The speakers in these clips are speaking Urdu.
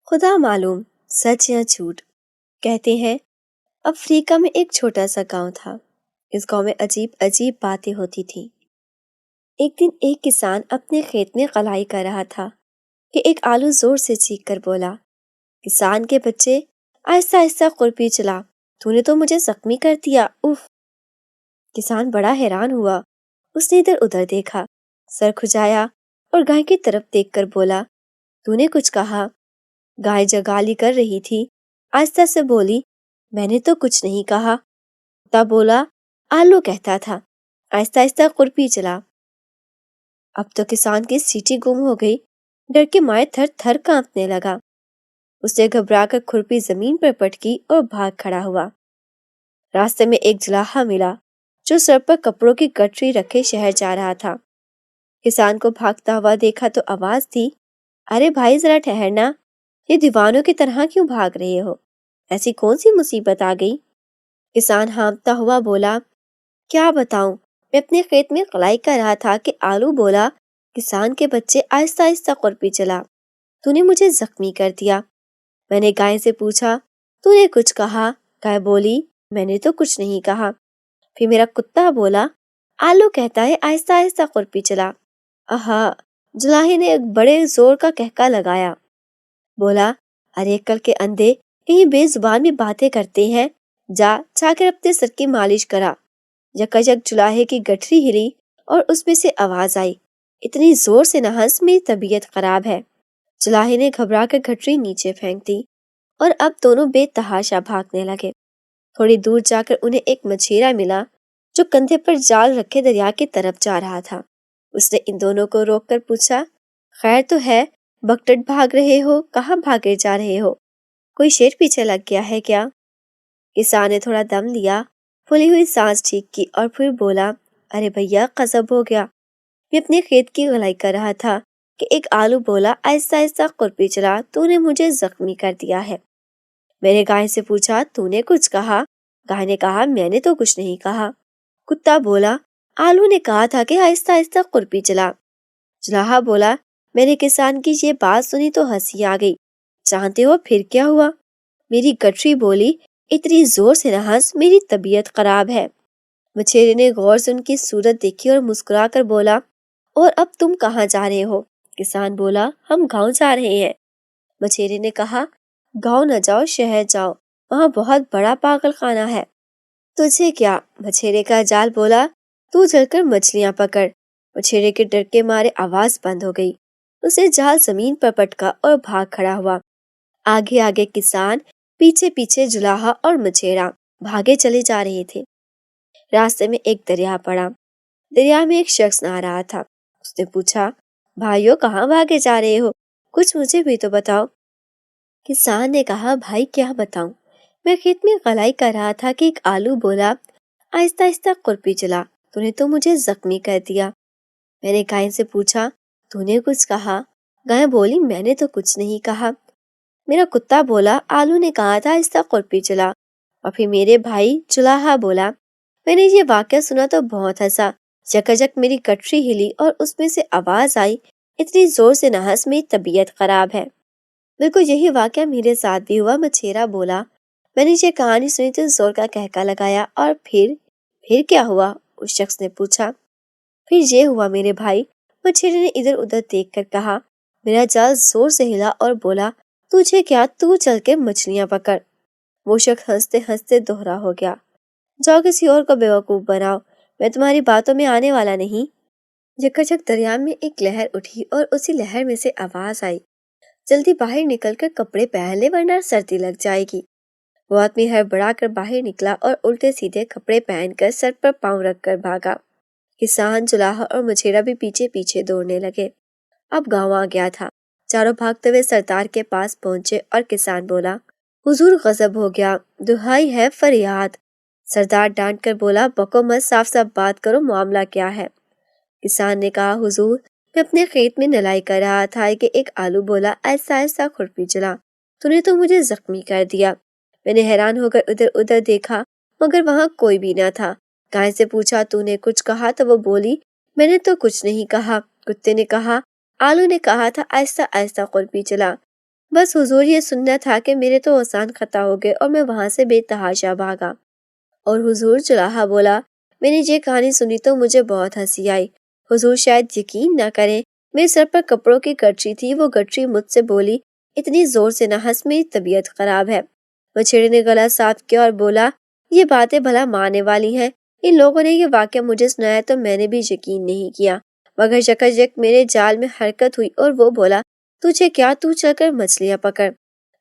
خدا معلوم سچ یا جھوٹ، کہتے ہیں افریقہ میں ایک چھوٹا سا گاؤں تھا۔ اس گاؤں میں عجیب عجیب باتیں ہوتی تھیں۔ ایک دن ایک کسان اپنے کھیت میں قلائی کر رہا تھا کہ ایک آلو زور سے چیخ کر بولا، کسان کے بچے آہستہ آہستہ کھرپی چلا، تو نے تو مجھے زخمی کر دیا، اف۔ کسان بڑا حیران ہوا، اس نے ادھر ادھر دیکھا، سر کھجایا اور گائے کی طرف دیکھ کر بولا، تو نے کچھ کہا؟ گائے جگالی کر رہی تھی، آہستہ سے بولی، میں نے تو کچھ نہیں کہا۔ تب بولا، آلو کہتا تھا، آہستہ آہستہ کھرپی چلا۔ اب تو کسان کی سیٹی گم ہو گئی، ڈر کے مارے تھر تھر کانپنے لگا۔ اس نے گھبرا کر کھرپی زمین پر پٹکی اور بھاگ کھڑا ہوا۔ راستے میں ایک جلاہا ملا جو سر پر کپڑوں کی گٹری رکھے شہر جا رہا تھا۔ کسان کو بھاگتا ہوا دیکھا تو آواز دی، ارے بھائی ذرا ٹھہرنا، یہ دیوانوں کی طرح کیوں بھاگ رہے ہو؟ ایسی کون سی مصیبت آ گئی؟ کسان ہانپتا ہوا بولا، کیا بتاؤں، میں اپنے کھیت میں قلائی کر رہا تھا کہ آلو بولا، کسان کے بچے آہستہ آہستہ کھرپی چلا، تو نے مجھے زخمی کر دیا۔ میں نے گائے سے پوچھا، تو نے کچھ کہا؟ گائے بولی، میں نے تو کچھ نہیں کہا۔ پھر میرا کتا بولا، آلو کہتا ہے آہستہ آہستہ کھرپی چلا۔ آہا، جلاہے نے ایک بڑے زور کا کہکا لگایا، بولا، ارے کل کے اندھے، کہیں بے زبان میں باتیں کرتے ہیں، جا کر اپنے سر کی مالش کرا۔ یکایک جلاہے کی گٹری ہلی اور اس میں سے آواز آئی، اتنی زور سے نہ ہنس، میری طبیعت خراب ہے۔ جلاہے نے گھبرا کر گٹری نیچے پھینک دی اور اب دونوں بے تحاشا بھاگنے لگے۔ تھوڑی دور جا کر انہیں ایک مچھیرا ملا جو کندھے پر جال رکھے دریا کی طرف جا رہا تھا۔ اس نے ان دونوں کو روک کر پوچھا، خیر تو ہے، بکٹٹ بھاگ رہے ہو، کہاں بھاگے جا رہے ہو؟ کوئی شیر پیچھے لگ گیا ہے کیا؟ کسان نے تھوڑا دم لیا، پھولی ہوئی سانس ٹھیک کی اور پھر بولا، ارے بھیا غضب ہو گیا، میں اپنے کھیت کی گلائی کر رہا تھا کہ ایک آلو بولا، آہستہ آہستہ کھرپی چلا، تو نے مجھے زخمی کر دیا ہے۔ میں نے گائے سے پوچھا، تو نے کچھ کہا؟ گائے نے کہا، میں نے تو کچھ نہیں کہا۔ کتا بولا، آلو نے کہا تھا کہ آہستہ آہستہ کھرپی چلا۔ جلاہا بولا، میں نے کسان کی یہ بات سنی تو ہنسی آ گئی، جانتے ہو پھر کیا ہوا؟ میری گٹری بولی، اتنی زور سے نہ ہنس، میری طبیعت خراب ہے۔ مچھیرے نے غور سے ان کی صورت دیکھی اور مسکرا کر بولا، اور اب تم کہاں جا رہے ہو؟ کسان بولا، ہم گاؤں جا رہے ہیں۔ مچھیرے نے کہا، گاؤں نہ جاؤ، شہر جاؤ، وہاں بہت بڑا پاگل خانہ ہے۔ تجھے کیا؟ مچھیرے کا جال بولا، تو چل کر مچھلیاں پکڑ۔ مچھیرے کے ڈر کے مارے آواز بند ہو گئی، اسے جال زمین پر پٹکا اور بھاگ کھڑا ہوا۔ آگے آگے کسان، پیچھے پیچھے جلاہا اور مچھیرا بھاگے چلے جا رہے تھے۔ راستے میں ایک دریا پڑا، دریا میں ایک شخص نہا رہا تھا۔ اس نے پوچھا، بھائیو کہاں بھاگے جا رہے ہو؟ کچھ مجھے بھی تو بتاؤ۔ کسان نے کہا، بھائی کیا بتاؤں، میں کھیت میں قلائی کر رہا تھا کہ ایک آلو بولا، آہستہ آہستہ کھرپی چلا، تو نے تو مجھے زخمی کر دیا۔ میں نے گائے سے پوچھا، تو نے کچھ کہا؟ گائے بولی، میں نے تو کچھ نہیں کہا۔ میرا کتا بولا، آلو نے کہا تھا آہستہ کھرپی چلا۔ اور پھر میرے بھائی جلاہا بولا، میں نے یہ واقعہ سنا تو بہت ہنسا، یکایک میری گٹری ہلی اور اس میں سے آواز آئی، اتنی زور سے نہ ہنس، میری طبیعت خراب ہے۔ بالکل یہی واقعہ میرے ساتھ بھی ہوا، مچھیرا بولا۔ میں نے یہ کہانی سنی تو زور کا کہکا لگایا، اور پھر کیا ہوا؟ اس شخص نے پوچھا۔ پھر یہ ہوا میرے بھائی، مچھیرے نے ادھر ادھر دیکھ کر کہا، میرا جال زور سے ہلا اور بولا، تجھے کیا، تو چل کے مچھلیاں پکڑ۔ وہ شخص ہنستے ہنستے دوہرا ہو گیا، جاؤ کسی اور کو بیوقوف بناؤ، میں تمہاری باتوں میں آنے والا نہیں۔ یکایک دریا میں ایک لہر اٹھی اور اسی لہر میں سے آواز آئی، جلدی باہر نکل کر کپڑے پہن لے ورنہ سردی لگ جائے گی۔ وہ آدمی ہڑبڑا کر باہر نکلا اور الٹے سیدھے کپڑے پہن کر سر پر پاؤں رکھ کر بھاگا۔ کسان، جلاہا اور مچھیرا بھی پیچھے پیچھے دوڑنے لگے۔ اب گاؤں آ گیا تھا، چاروں بھاگتے ہوئے سردار کے پاس پہنچے اور کسان بولا، حضور غضب ہو گیا، دہائی ہے فریاد۔ سردار ڈانٹ کر بولا، بکو مت، صاف صاف بات کرو، معاملہ کیا ہے؟ کسان نے کہا، حضور میں اپنے کھیت میں نلائی کر رہا تھا کہ ایک آلو بولا، آہستہ آہستہ کھرپی چلا، تو نے تو مجھے زخمی کر دیا۔ میں نے حیران ہو کر ادھر ادھر دیکھا مگر وہاں کوئی بھی نہ تھا۔ گائے سے پوچھا، تو نے کچھ کہا؟ تو وہ بولی، میں نے تو کچھ نہیں کہا۔ کتے نے کہا، آلو نے کہا تھا آہستہ آہستہ کھرپی چلا، بس حضور یہ سننا تھا کہ میرے تو اوزان خطا ہو گئے اور میں وہاں سے بے تحاشا بھاگا۔ اور حضور چلاہا بولا، میں نے یہ کہانی سنی تو مجھے بہت ہنسی آئی۔ حضور شاید یقین نہ کریں، میرے سر پر کپڑوں کی گٹری تھی، وہ گٹری مجھ سے بولی، اتنی زور سے نہ ہنس، میری طبیعت خراب ہے۔ مچھیرے نے گلا صاف کیا اور بولا، یہ باتیں بھلا مانے والی ہیں، ان لوگوں نے یہ واقعہ مجھے سنایا تو میں نے بھی یقین نہیں کیا، مگر یکایک میرے جال میں حرکت ہوئی اور وہ بولا، تجھے کیا، تو چل کر مچھلیاں پکڑ۔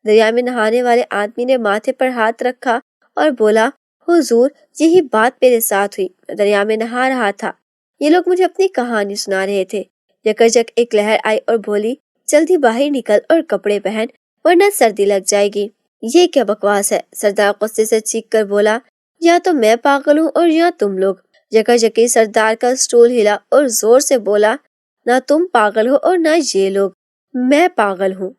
دریا میں نہانے والے آدمی نے ماتھے پر ہاتھ رکھا اور بولا، حضور یہی بات میرے ساتھ ہوئی، میں دریا میں نہا رہا تھا، یہ لوگ مجھے اپنی کہانی سنا رہے تھے، یکایک ایک لہر آئی اور بولی، جلدی باہر نکل اور کپڑے پہن ورنہ سردی لگ جائے گی۔ یہ کیا بکواس ہے؟ سردار غصے سے چیخ کر بولا، یا تو میں پاگل ہوں اور یا تم لوگ۔ یکایک سردار کا سٹول ہلا اور زور سے بولا، نہ تم پاگل ہو اور نہ یہ لوگ، میں پاگل ہوں۔